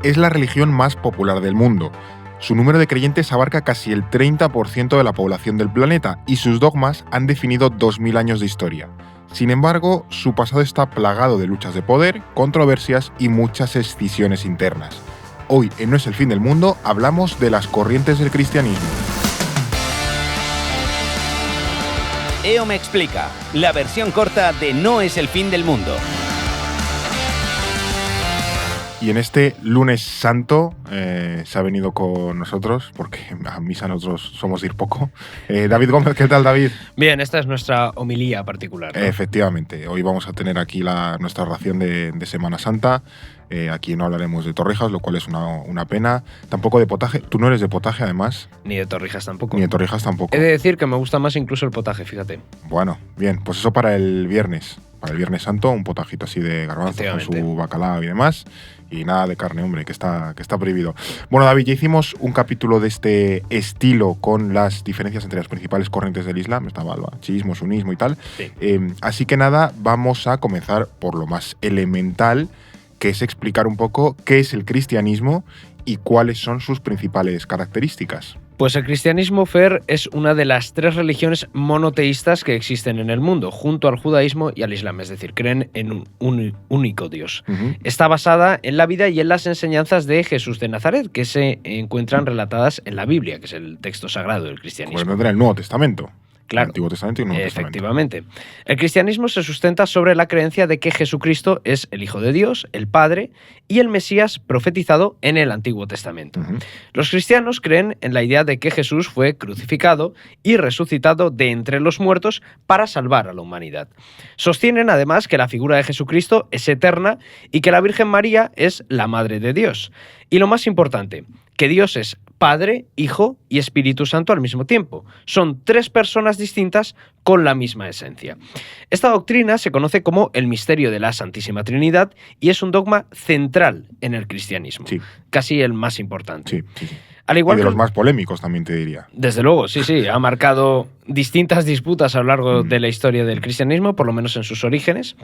Es la religión más popular del mundo. Su número de creyentes abarca casi el 30% de la población del planeta y sus dogmas han definido 2000 años de historia. Sin embargo, su pasado está plagado de luchas de poder, controversias y muchas escisiones internas. Hoy, en No es el fin del mundo, hablamos de las corrientes del cristianismo. EO me explica, la versión corta de No es el fin del mundo. Y en este lunes santo se ha venido con nosotros, porque a misa nosotros somos de ir poco. David Gómez, ¿qué tal, David? Bien, esta es nuestra homilía particular, ¿no? Efectivamente, hoy vamos a tener aquí nuestra ración de Semana Santa. Aquí no hablaremos de torrijas, lo cual es una pena. Tampoco de potaje. Tú no eres de potaje, además. Ni de torrijas tampoco. Ni de torrijas tampoco. He de decir que me gusta más incluso el potaje, fíjate. Bueno, bien, pues eso para el viernes. Para el Viernes Santo, un potajito así de garbanzos con su bacalao y demás. Y nada de carne, hombre, que está prohibido. Bueno, David, ya hicimos un capítulo de este estilo con las diferencias entre las principales corrientes del Islam. Estaba el chiismo, sunismo y tal. Sí. Así que nada, vamos a comenzar por lo más elemental, que es explicar un poco qué es el cristianismo y cuáles son sus principales características. Pues el cristianismo, Fer, es una de las 3 religiones monoteístas que existen en el mundo, junto al judaísmo y al islam, es decir, creen en un único Dios. Uh-huh. Está basada en la vida y en las enseñanzas de Jesús de Nazaret, que se encuentran relatadas en la Biblia, que es el texto sagrado del cristianismo. Pues vendrá el Nuevo Testamento. Claro, el Antiguo Testamento y el Nuevo efectivamente. El cristianismo se sustenta sobre la creencia de que Jesucristo es el Hijo de Dios, el Padre y el Mesías profetizado en el Antiguo Testamento. Uh-huh. Los cristianos creen en la idea de que Jesús fue crucificado y resucitado de entre los muertos para salvar a la humanidad. Sostienen además que la figura de Jesucristo es eterna y que la Virgen María es la Madre de Dios. Y lo más importante, que Dios es Padre, Hijo y Espíritu Santo al mismo tiempo. Son 3 personas distintas con la misma esencia. Esta doctrina se conoce como el misterio de la Santísima Trinidad y es un dogma central en el cristianismo. Sí. Casi el más importante. Sí. Al igual y de que los más polémicos, también te diría. Desde luego, sí. Ha marcado distintas disputas a lo largo de la historia del cristianismo, por lo menos en sus orígenes.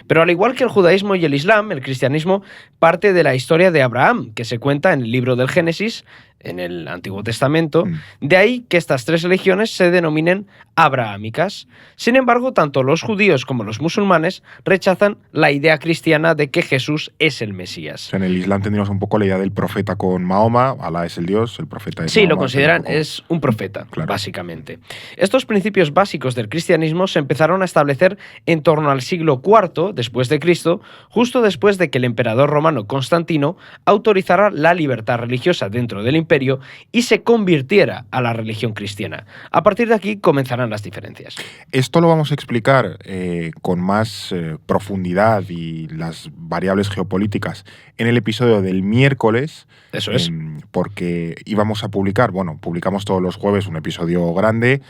Pero al igual que el judaísmo y el islam, el cristianismo parte de la historia de Abraham, que se cuenta en el libro del Génesis, en el Antiguo Testamento. De ahí que estas 3 religiones se denominen abrahámicas. Sin embargo, tanto los judíos como los musulmanes rechazan la idea cristiana de que Jesús es el Mesías. O sea, en el Islam tendríamos un poco la idea del profeta con Mahoma. Alá es el Dios, el profeta es Mahoma. Sí, lo consideran es un profeta, claro, básicamente. Estos principios básicos del cristianismo se empezaron a establecer en torno al siglo IV después de Cristo, justo después de que el emperador romano Constantino autorizara la libertad religiosa dentro del imperio y se convirtiera a la religión cristiana. A partir de aquí comenzarán las diferencias. Esto lo vamos a explicar con más profundidad y las variables geopolíticas en el episodio del miércoles. Eso es. Porque íbamos a publicamos todos los jueves un episodio grande.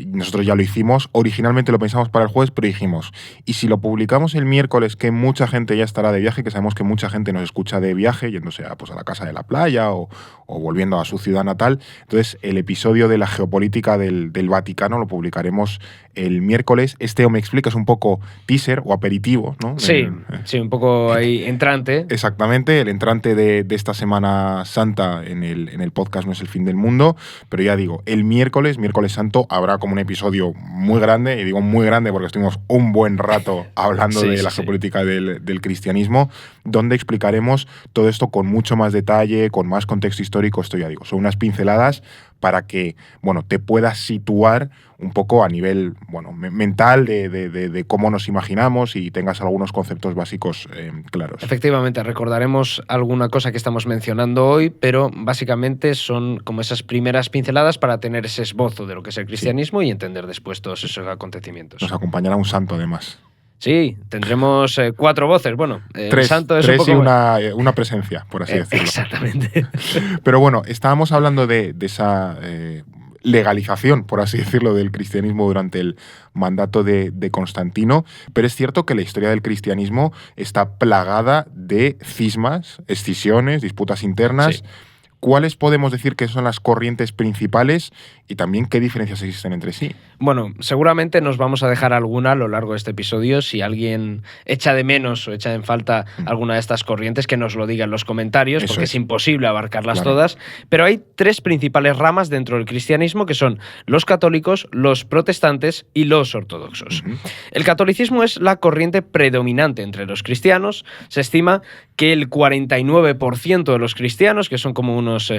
Nosotros ya lo hicimos. Originalmente lo pensamos para el jueves, pero dijimos, ¿y si lo publicamos el miércoles, que mucha gente ya estará de viaje, que sabemos que mucha gente nos escucha de viaje, yéndose a la casa de la playa o volviendo a su ciudad natal? Entonces, el episodio de la geopolítica del Vaticano lo publicaremos el miércoles. O me explica, es un poco teaser o aperitivo, ¿no? Sí, un poco ahí entrante. Exactamente, el entrante de esta Semana Santa en el podcast No es el fin del mundo, pero ya digo, el miércoles Santo, habrá como un episodio muy grande, y digo muy grande porque estuvimos un buen rato hablando de la geopolítica del cristianismo, donde explicaremos todo esto con mucho más detalle, con más contexto histórico. Esto ya digo, son unas pinceladas para que, te puedas situar un poco a nivel, mental de cómo nos imaginamos y tengas algunos conceptos básicos claros. Efectivamente, recordaremos alguna cosa que estamos mencionando hoy, pero básicamente son como esas primeras pinceladas para tener ese esbozo de lo que es el cristianismo y entender después todos esos acontecimientos. Nos acompañará un santo, además. Sí, tendremos 4 voces. Bueno, tres santo es tres un poco... y una presencia, por así decirlo. Exactamente. Pero estábamos hablando de esa legalización, por así decirlo, del cristianismo durante el mandato de Constantino, pero es cierto que la historia del cristianismo está plagada de cismas, escisiones, disputas internas. Sí. ¿cuáles podemos decir que son las corrientes principales y también qué diferencias existen entre sí? Bueno, seguramente nos vamos a dejar alguna a lo largo de este episodio. Si alguien echa de menos o echa en falta alguna de estas corrientes, que nos lo diga en los comentarios, Eso porque es. es imposible abarcarlas Claro. todas. Pero hay tres principales ramas dentro del cristianismo, que son los católicos, los protestantes y los ortodoxos. Ujú. El catolicismo es la corriente predominante entre los cristianos. Se estima que el 49% de los cristianos, que son como unos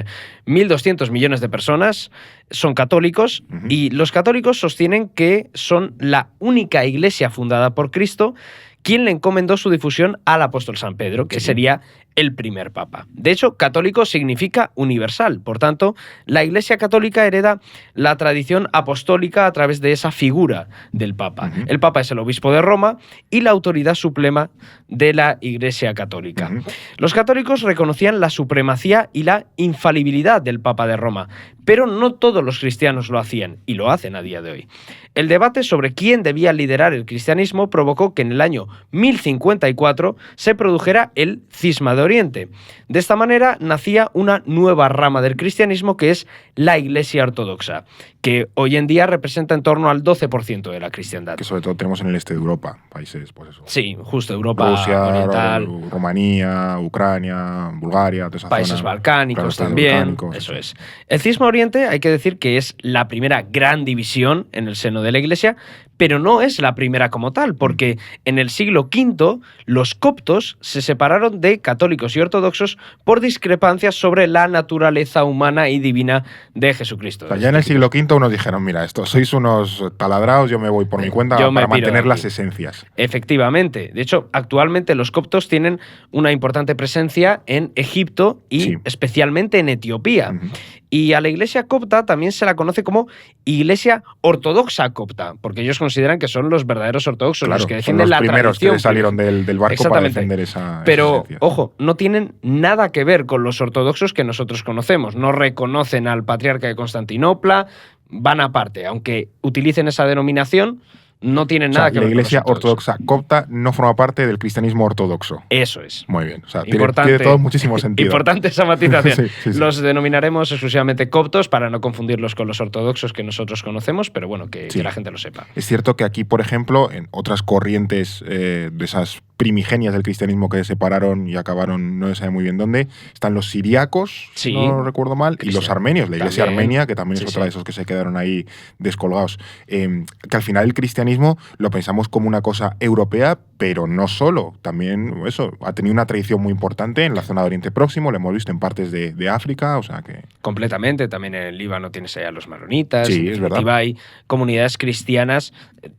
1.200 millones de personas, son católicos. Ujú. Y los católicos sostienen que son la única iglesia fundada por Cristo, quien le encomendó su difusión al apóstol San Pedro, que Sí. sería el primer papa. De hecho, católico significa universal. Por tanto, la Iglesia católica hereda la tradición apostólica a través de esa figura del papa. Ujú. El papa es el obispo de Roma y la autoridad suprema de la Iglesia católica. Ujú. Los católicos reconocían la supremacía y la infalibilidad del papa de Roma, pero no todos los cristianos lo hacían, y lo hacen a día de hoy. El debate sobre quién debía liderar el cristianismo provocó que en el año 1054 se produjera el Cisma de Oriente. De esta manera nacía una nueva rama del cristianismo, que es la Iglesia ortodoxa, que hoy en día representa en torno al 12% de la cristiandad. Que sobre todo tenemos en el este de Europa, países, pues eso. Sí, justo Europa Rusia, oriental, Rumanía, Ucrania, Bulgaria, toda esa países zona. balcánicos Claro, países también. balcánicos, Eso es. El Cisma Oriente, hay que decir que es la primera gran división en el seno de la Iglesia, pero no es la primera como tal, porque en el siglo V los coptos se separaron de católicos y ortodoxos por discrepancias sobre la naturaleza humana y divina de Jesucristo. O sea, ya en el siglo V unos dijeron, mira, esto sois unos taladrados, yo me voy por mi cuenta Yo me para piro de mantener aquí. las esencias. Efectivamente. De hecho, actualmente los coptos tienen una importante presencia en Egipto y Sí. especialmente en Etiopía. Ujú. Y a la iglesia copta también se la conoce como iglesia ortodoxa copta, porque ellos consideran que son los verdaderos ortodoxos, Claro, los que son defienden los la primeros tradición. que salieron del barco para Exactamente. defender esa Pero, esencia. ojo, no tienen nada que ver con los ortodoxos que nosotros conocemos. No reconocen al patriarca de Constantinopla, van aparte. Aunque utilicen esa denominación, no tienen O sea, nada que la ver con los iglesia ortodoxos. ortodoxa copta no forma parte del cristianismo ortodoxo. Eso es. Muy bien. O sea, tiene Importante, todo muchísimo sentido. importante esa matización. Sí, sí, sí. Los denominaremos exclusivamente coptos para no confundirlos con los ortodoxos que nosotros conocemos, pero bueno, que Sí. la gente lo sepa. Es cierto que aquí, por ejemplo, en otras corrientes de esas primigenias del cristianismo que se separaron y acabaron, no se sabe muy bien dónde, están los siriacos, Sí. no recuerdo mal, y los Cristiano. armenios, la iglesia También. armenia, que también es Sí, otra sí. de esos que se quedaron ahí descolgados. Que al final el cristianismo lo pensamos como una cosa europea, pero no solo. También eso ha tenido una tradición muy importante en la zona de Oriente Próximo, lo hemos visto en partes de África, o sea que... Completamente. También en el Líbano tienes allá a los maronitas. Sí, en es definitiva, verdad. hay comunidades cristianas,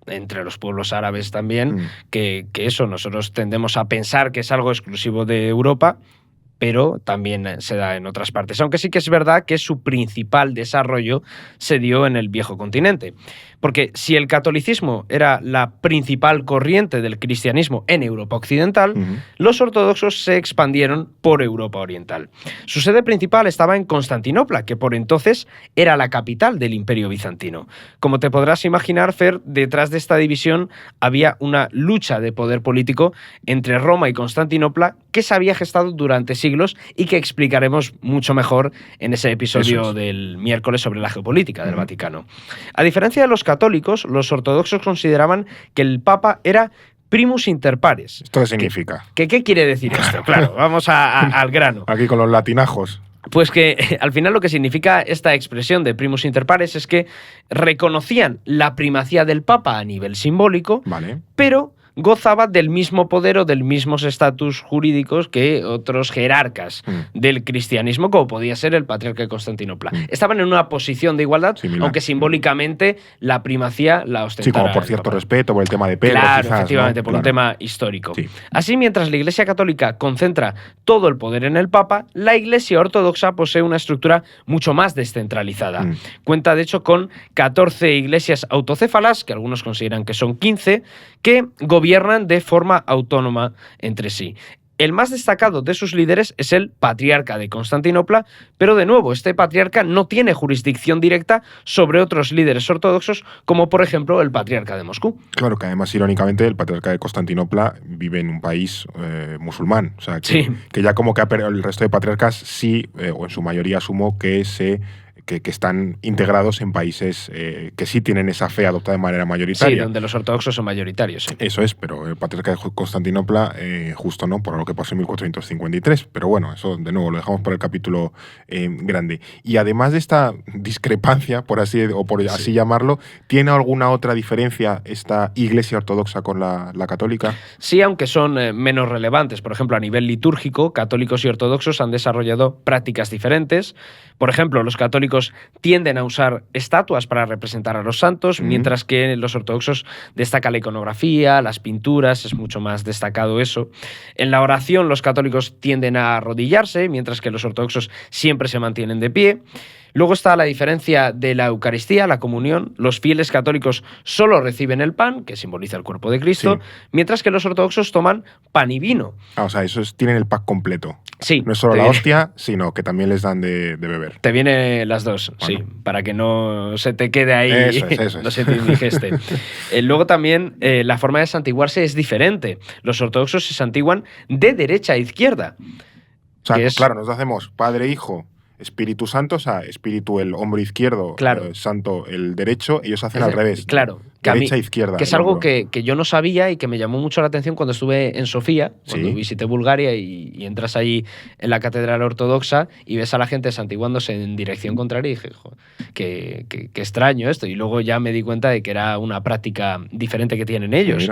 entre los pueblos árabes también, Mm. que eso nosotros tendemos a pensar que es algo exclusivo de Europa, pero también se da en otras partes. Aunque sí que es verdad que su principal desarrollo se dio en el viejo continente. Porque si el catolicismo era la principal corriente del cristianismo en Europa occidental, Ujú. los ortodoxos se expandieron por Europa oriental. Su sede principal estaba en Constantinopla, que por entonces era la capital del Imperio bizantino. Como te podrás imaginar, Fer, detrás de esta división había una lucha de poder político entre Roma y Constantinopla que se había gestado durante siglos y que explicaremos mucho mejor en ese episodio Eso es. del miércoles sobre la geopolítica del Ujú. Vaticano. A diferencia de los católicos, los ortodoxos consideraban que el Papa era primus inter pares. ¿Esto qué significa? ¿Qué quiere decir esto? Claro, vamos al grano. Aquí con los latinajos. Pues que al final lo que significa esta expresión de primus inter pares es que reconocían la primacía del Papa a nivel simbólico, Vale. pero gozaba del mismo poder o del mismos estatus jurídicos que otros jerarcas del cristianismo, como podía ser el patriarca de Constantinopla. Estaban en una posición de igualdad, Similar. aunque simbólicamente la primacía la Sí, ostentaba. como por el cierto Papa. respeto, por el tema de Pedro, Claro, quizás, efectivamente, ¿no? por un Claro. tema histórico. Sí. Así, mientras la Iglesia Católica concentra todo el poder en el Papa, la Iglesia Ortodoxa posee una estructura mucho más descentralizada. Mm. Cuenta, de hecho, con 14 iglesias autocéfalas, que algunos consideran que son 15, que gobiernan de forma autónoma entre sí. El más destacado de sus líderes es el patriarca de Constantinopla, pero de nuevo, este patriarca no tiene jurisdicción directa sobre otros líderes ortodoxos, como por ejemplo el patriarca de Moscú. Claro, que además, irónicamente, el patriarca de Constantinopla vive en un país musulmán. O sea, que ya como que el resto de patriarcas sí, o en su mayoría asumo que están integrados en países que sí tienen esa fe adoptada de manera mayoritaria. Sí, donde los ortodoxos son mayoritarios. Sí. Eso es, pero el patriarca de Constantinopla justo no, por lo que pasó en 1453. Pero bueno, eso de nuevo lo dejamos para el capítulo grande. Y además de esta discrepancia, por así llamarlo, ¿tiene alguna otra diferencia esta Iglesia ortodoxa con la católica? Sí, aunque son menos relevantes. Por ejemplo, a nivel litúrgico, católicos y ortodoxos han desarrollado prácticas diferentes. Por ejemplo, los católicos tienden a usar estatuas para representar a los santos, mientras que en los ortodoxos destaca la iconografía, las pinturas, es mucho más destacado eso. En la oración los católicos tienden a arrodillarse, mientras que los ortodoxos siempre se mantienen de pie. Luego está la diferencia de la Eucaristía, la comunión. Los fieles católicos solo reciben el pan, que simboliza el cuerpo de Cristo, mientras que los ortodoxos toman pan y vino. O sea, tienen el pack completo. Sí. No es solo la hostia, sino que también les dan de beber. Te viene las dos, bueno. Sí, para que no se te quede ahí, eso no se te indigeste. Luego también la forma de santiguarse es diferente. Los ortodoxos se santiguan de derecha a izquierda. O sea, claro, nos hacemos Padre, Hijo, Espíritu Santo, o sea, Espíritu el hombro izquierdo, Santo el derecho, ellos hacen al revés. Claro. Derecha, izquierda. Que es algo que yo no sabía y que me llamó mucho la atención cuando estuve en Sofía, cuando visité Bulgaria y entras ahí en la catedral ortodoxa y ves a la gente santiguándose en dirección contraria y dije, joder, qué extraño esto. Y luego ya me di cuenta de que era una práctica diferente que tienen ellos.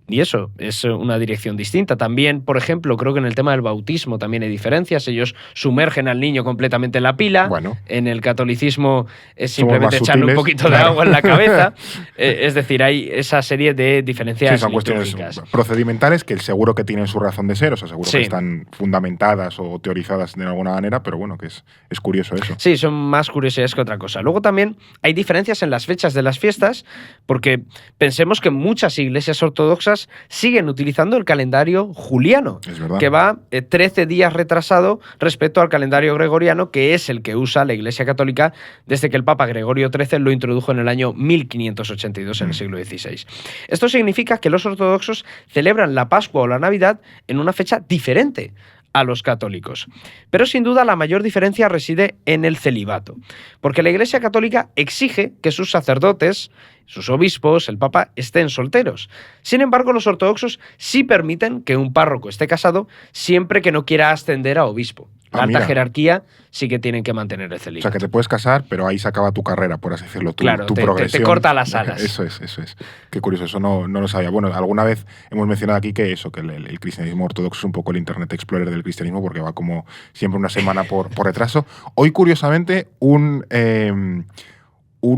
Y eso, es una dirección distinta. También, por ejemplo, creo que en el tema del bautismo también hay diferencias. Ellos sumergen al niño completamente en la pila. Bueno. En el catolicismo es simplemente echarle un poquito de agua en la cabeza. Es decir, hay esa serie de diferencias son cuestiones procedimentales que seguro que tienen su razón de ser, o sea, seguro que están fundamentadas o teorizadas de alguna manera, pero bueno, que es curioso eso. Sí, son más curiosidades que otra cosa. Luego también hay diferencias en las fechas de las fiestas, porque pensemos que muchas iglesias ortodoxas siguen utilizando el calendario juliano, que va 13 días retrasado respecto al calendario gregoriano, que es el que usa la Iglesia Católica desde que el Papa Gregorio XIII lo introdujo en el año 1582, en el siglo XVI. Esto significa que los ortodoxos celebran la Pascua o la Navidad en una fecha diferente a los católicos. Pero sin duda la mayor diferencia reside en el celibato, porque la Iglesia Católica exige que sus sacerdotes, sus obispos, el Papa, estén solteros. Sin embargo, los ortodoxos sí permiten que un párroco esté casado siempre que no quiera ascender a obispo. La alta jerarquía sí que tienen que mantener el celibato. O sea, que te puedes casar, pero ahí se acaba tu carrera, por así decirlo, tu progresión. Te corta las alas. Eso es. Qué curioso, eso no lo sabía. Bueno, alguna vez hemos mencionado aquí que el cristianismo ortodoxo es un poco el Internet Explorer del cristianismo, porque va como siempre una semana por retraso. Hoy, curiosamente, un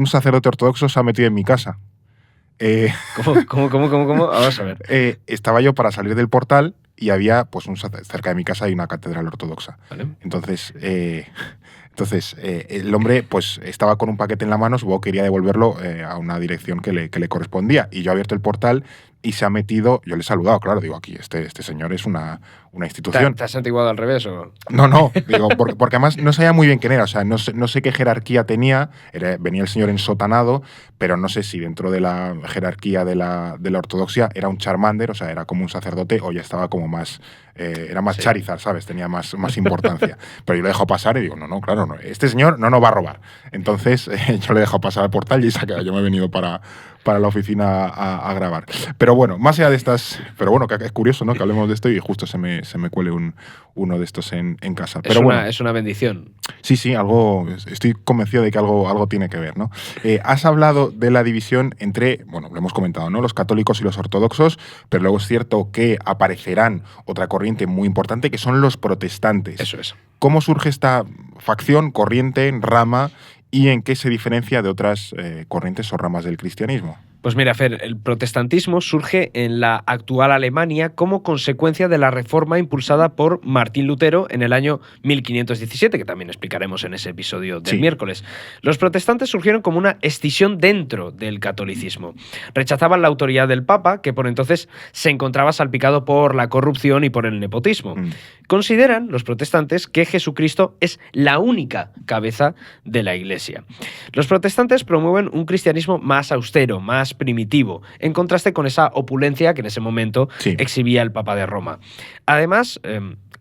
sacerdote ortodoxo se ha metido en mi casa. ¿Cómo? Vamos a ver. Estaba yo para salir del portal y había, pues, cerca de mi casa hay una catedral ortodoxa. Vale. Entonces, el hombre, pues, estaba con un paquete en la mano, supongo que quería devolverlo a una dirección que le correspondía. Y yo he abierto el portal y se ha metido. Yo le he saludado, claro, digo, aquí, este señor es una institución. ¿Te has santiguado al revés o...? No, digo, porque además no sabía muy bien quién era, o sea, no sé qué jerarquía tenía, venía el señor ensotanado, pero no sé si dentro de la jerarquía de la ortodoxia era un Charmander, o sea, era como un sacerdote, o ya estaba como más... era más Charizard, ¿sabes? Tenía más importancia. Pero yo le he dejado pasar y digo, no, claro, no, este señor no nos va a robar. Entonces, yo le he dejado pasar al portal y yo me he venido para la oficina a grabar. Pero bueno, más allá de estas... Pero bueno, que es curioso, ¿no? Que hablemos de esto y justo se me cuele uno de estos en casa. Pero es una bendición. Sí, algo... Estoy convencido de que algo tiene que ver, ¿no? Has hablado de la división entre... Bueno, lo hemos comentado, ¿no? Los católicos y los ortodoxos, pero luego es cierto que aparecerán otra corriente muy importante, que son los protestantes. Eso es. ¿Cómo surge esta facción, corriente, rama, y en qué se diferencia de otras corrientes o ramas del cristianismo? Pues mira, Fer, el protestantismo surge en la actual Alemania como consecuencia de la reforma impulsada por Martín Lutero en el año 1517, que también explicaremos en ese episodio del miércoles. Los protestantes surgieron como una escisión dentro del catolicismo. Rechazaban la autoridad del Papa, que por entonces se encontraba salpicado por la corrupción y por el nepotismo. Consideran los protestantes que Jesucristo es la única cabeza de la Iglesia. Los protestantes promueven un cristianismo más austero, más primitivo, en contraste con esa opulencia que en ese momento exhibía el Papa de Roma. Además,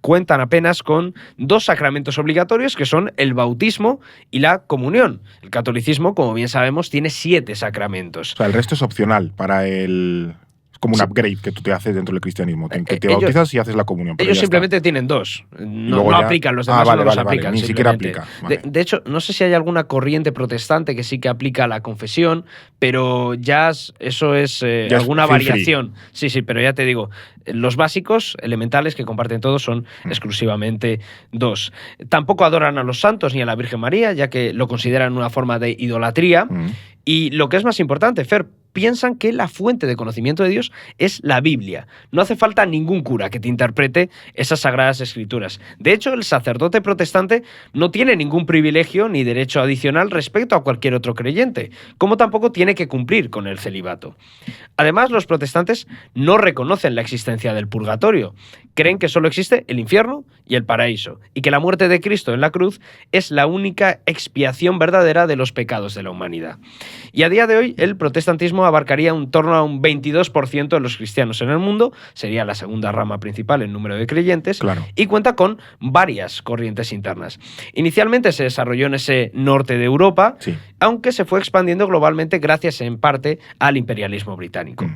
cuentan apenas con 2 sacramentos obligatorios, que son el bautismo y la comunión. El catolicismo, como bien sabemos, tiene 7 sacramentos. O sea, el resto es opcional para el... como un upgrade que tú te haces dentro del cristianismo. Que te bautizas y haces la comunión. Ellos simplemente tienen 2. No aplican, los demás no los aplican. Ni siquiera aplica. Vale. De hecho, no sé si hay alguna corriente protestante que sí que aplica la confesión, pero ya eso es alguna variación. Sí, pero ya te digo, los básicos, elementales que comparten todos son exclusivamente 2. Tampoco adoran a los santos ni a la Virgen María, ya que lo consideran una forma de idolatría. Y lo que es más importante, Fer, piensan que la fuente de conocimiento de Dios es la Biblia. No hace falta ningún cura que te interprete esas sagradas escrituras. De hecho, el sacerdote protestante no tiene ningún privilegio ni derecho adicional respecto a cualquier otro creyente, como tampoco tiene que cumplir con el celibato. Además, los protestantes no reconocen la existencia del purgatorio. Creen que solo existe el infierno y el paraíso, y que la muerte de Cristo en la cruz es la única expiación verdadera de los pecados de la humanidad. Y a día de hoy, el protestantismo abarcaría en torno a un 22% de los cristianos en el mundo, sería la segunda rama principal en número de creyentes, y cuenta con varias corrientes internas. Inicialmente se desarrolló en ese norte de Europa, aunque se fue expandiendo globalmente gracias en parte al imperialismo británico.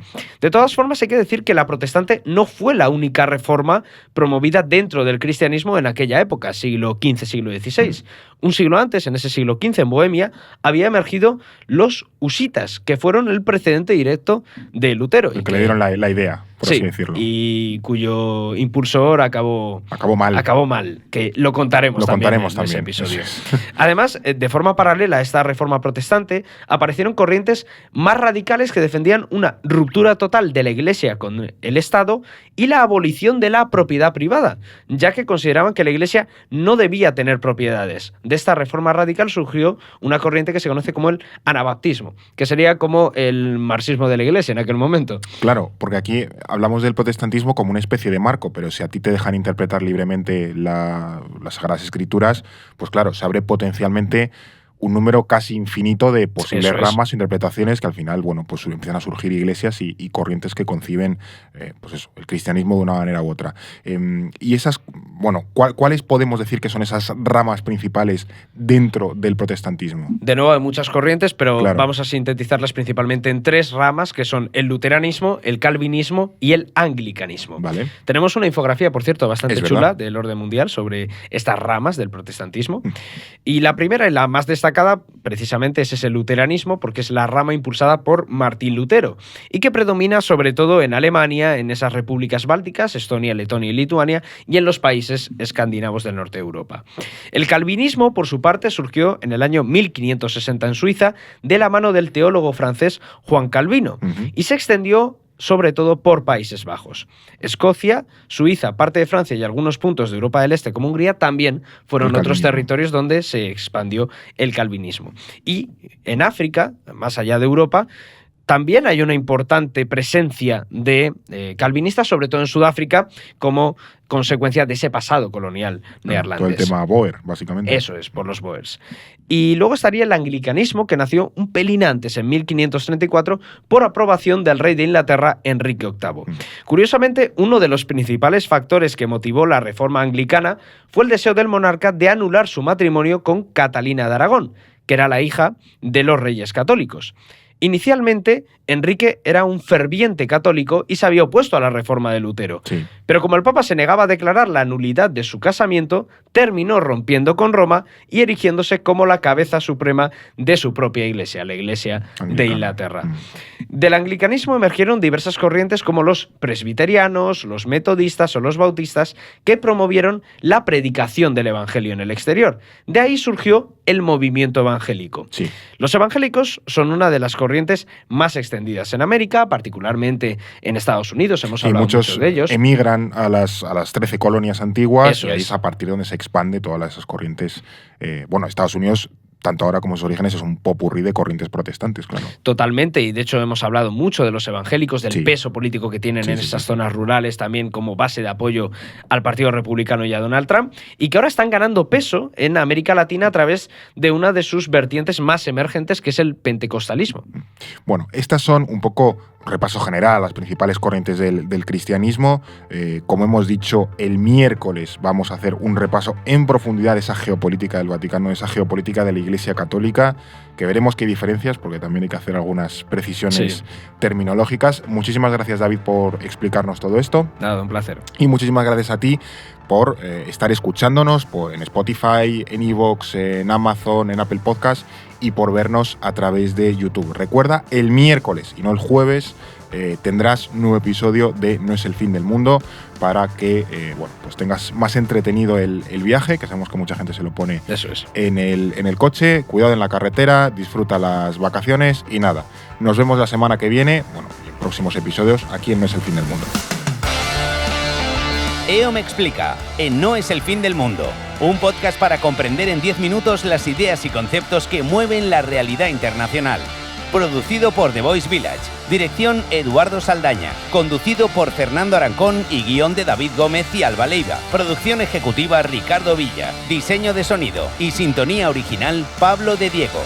De todas formas, hay que decir que la protestante no fue la única reforma promovida dentro del cristianismo en aquella época, siglo XV, siglo XVI. Un siglo antes, en ese siglo XV, en Bohemia, había emergido los husitas, que fueron el precedente directo de Lutero. El que le dieron la idea, por así decirlo. Y cuyo impulsor acabó mal, que lo contaremos también en ese episodio. Además, de forma paralela a esta reforma protestante, aparecieron corrientes más radicales que defendían una ruptura total de la Iglesia con el Estado y la abolición de la propiedad privada, ya que consideraban que la Iglesia no debía tener propiedades. De esta reforma radical surgió una corriente que se conoce como el anabaptismo, que sería como el marxismo de la Iglesia en aquel momento. Claro, porque aquí hablamos del protestantismo como una especie de marco, pero si a ti te dejan interpretar libremente las Sagradas Escrituras, pues claro, se abre potencialmente un número casi infinito de posibles ramas, interpretaciones, que al final, bueno, pues empiezan a surgir iglesias y corrientes que conciben, pues eso, el cristianismo de una manera u otra. Y esas, bueno, ¿cuáles podemos decir que son esas ramas principales dentro del protestantismo? De nuevo, hay muchas corrientes, pero vamos a sintetizarlas principalmente en 3 ramas, que son el luteranismo, el calvinismo y el anglicanismo. Vale. Tenemos una infografía, por cierto, bastante chula del orden mundial sobre estas ramas del protestantismo. Y la primera y la más destacada precisamente es ese luteranismo, porque es la rama impulsada por Martín Lutero y que predomina sobre todo en Alemania, en esas repúblicas bálticas, Estonia, Letonia y Lituania, y en los países escandinavos del norte de Europa. El calvinismo, por su parte, surgió en el año 1560 en Suiza de la mano del teólogo francés Juan Calvino y se extendió sobre todo por Países Bajos. Escocia, Suiza, parte de Francia y algunos puntos de Europa del Este como Hungría también fueron otros territorios donde se expandió el calvinismo. Y en África, más allá de Europa, también hay una importante presencia de calvinistas, sobre todo en Sudáfrica, como consecuencia de ese pasado colonial neerlandés. Todo el tema Boer, básicamente. Eso es, por los Boers. Y luego estaría el anglicanismo, que nació un pelín antes, en 1534, por aprobación del rey de Inglaterra, Enrique VIII. Curiosamente, uno de los principales factores que motivó la reforma anglicana fue el deseo del monarca de anular su matrimonio con Catalina de Aragón, que era la hija de los reyes católicos. Inicialmente, Enrique era un ferviente católico y se había opuesto a la reforma de Lutero. Pero como el Papa se negaba a declarar la nulidad de su casamiento, terminó rompiendo con Roma y erigiéndose como la cabeza suprema de su propia iglesia, la Iglesia de Inglaterra. Del anglicanismo emergieron diversas corrientes como los presbiterianos, los metodistas o los bautistas, que promovieron la predicación del evangelio en el exterior. De ahí surgió el movimiento evangélico. Sí. Los evangélicos son una de las corrientes más extendidas en América, particularmente en Estados Unidos. Hemos Sí, hablado muchos mucho de ellos. emigran a las 13 colonias antiguas Eso y ahí es. es a partir de donde se expande todas esas corrientes. Estados Unidos, tanto ahora como sus orígenes, es un popurrí de corrientes protestantes, claro. Totalmente, y de hecho hemos hablado mucho de los evangélicos, del Sí. peso político que tienen Sí, en sí, esas sí. zonas rurales también como base de apoyo al Partido Republicano y a Donald Trump, y que ahora están ganando peso en América Latina a través de una de sus vertientes más emergentes, que es el pentecostalismo. Bueno, estas son un poco un repaso general a las principales corrientes del cristianismo. Como hemos dicho, el miércoles vamos a hacer un repaso en profundidad de esa geopolítica del Vaticano, de esa geopolítica de la Iglesia Católica, que veremos qué diferencias, porque también hay que hacer algunas precisiones terminológicas. Muchísimas gracias, David, por explicarnos todo esto. Nada, un placer. Y muchísimas gracias a ti por estar escuchándonos en Spotify, en iVoox, en Amazon, en Apple Podcast y por vernos a través de YouTube. Recuerda, el miércoles y no el jueves tendrás un nuevo episodio de No es el fin del mundo para que pues tengas más entretenido el viaje, que sabemos que mucha gente se lo pone Eso es. en el coche. Cuidado en la carretera, disfruta las vacaciones y nada. Nos vemos la semana que viene, en próximos episodios aquí en No es el fin del mundo. EO me explica, en No es el fin del mundo, un podcast para comprender en 10 minutos las ideas y conceptos que mueven la realidad internacional. Producido por The Voice Village, dirección Eduardo Saldaña, conducido por Fernando Arancón y guión de David Gómez y Alba Leiva, producción ejecutiva Ricardo Villa, diseño de sonido y sintonía original Pablo de Diego.